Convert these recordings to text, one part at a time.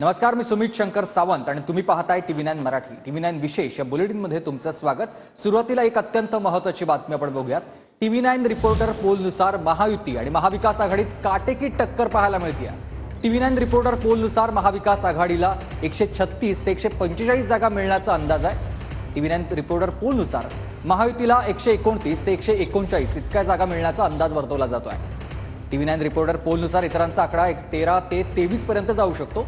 नमस्कार, मी सुमित शंकर सावंत आणि तुम्ही पाहताय TV9 मराठी. TV9 विशेष या बुलेटिनमध्ये तुमचं स्वागत. सुरुवातीला एक अत्यंत महत्त्वाची बातमी आपण बघूयात. TV9 रिपोर्टर पोलनुसार महायुती आणि महाविकास आघाडीत काटेकी टक्कर पाहायला मिळते. TV9 रिपोर्टर पोलनुसार महाविकास आघाडीला 136 ते 145 जागा मिळण्याचा अंदाज आहे. TV9 रिपोर्टर पोलनुसार महायुतीला 129 ते 139 इतक्या जागा मिळण्याचा अंदाज वर्तवला जातोय. TV9 रिपोर्टर पोलनुसार इतरांचा आकडा 13 ते 23 पर्यंत जाऊ शकतो.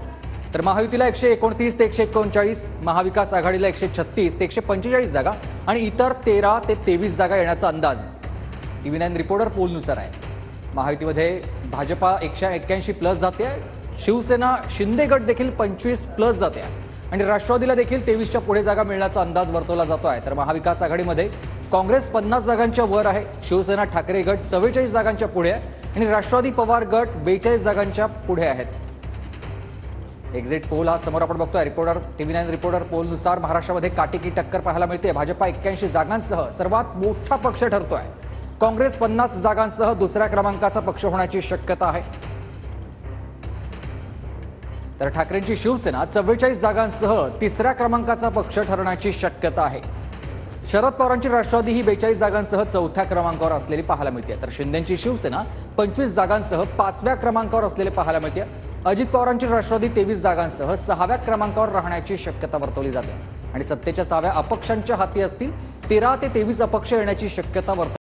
तर महायुतीला 129 ते 139, महाविकास आघाडीला 136 ते 145 जागा आणि इतर 13 ते 23 जागा येण्याचा अंदाज TV9 रिपोर्टर पोलनुसार आहे. महायुतीमध्ये भाजपा 181 प्लस जाते, शिवसेना शिंदे गट देखील 25 प्लस जाते आणि राष्ट्रवादीला देखील 23च्या पुढे जागा मिळण्याचा अंदाज वर्तवला जातो आहे. तर महाविकास आघाडीमध्ये काँग्रेस 50 जागांच्या वर आहे, शिवसेना ठाकरे गट 44 जागांच्या पुढे आहे आणि राष्ट्रवादी पवार गट 42 जागांच्या पुढे आहेत. एक्झिट पोल हा समोर आपण बघतोय. TV9 रिपोर्टर पोलनुसार महाराष्ट्रामध्ये काटेकी टक्कर पाहायला मिळते. भाजपा 81 जागांसह सर्वात मोठा पक्ष ठरतोय. काँग्रेस 50 जागांसह दुसऱ्या क्रमांकाचा पक्ष होण्याची शक्यता आहे. तर ठाकरेंची शिवसेना 44 जागांसह तिसऱ्या क्रमांकाचा पक्ष ठरण्याची शक्यता आहे. शरद पवारांची राष्ट्रवादी ही 42 जागांसह चौथ्या क्रमांकावर असलेली पाहायला मिळते. तर शिंदेची शिवसेना 25 जागांसह 5व्या क्रमांकावर असलेले पाहायला मिळते. अजित पवारांची राष्ट्रवादी 23 जागांसह 6व्या क्रमांकावर राहण्याची शक्यता वर्तवली जाते आणि सत्तेच्या 6व्या अपक्षांच्या हाती असतील 13 ते 23 अपक्ष येण्याची शक्यता वर्तवली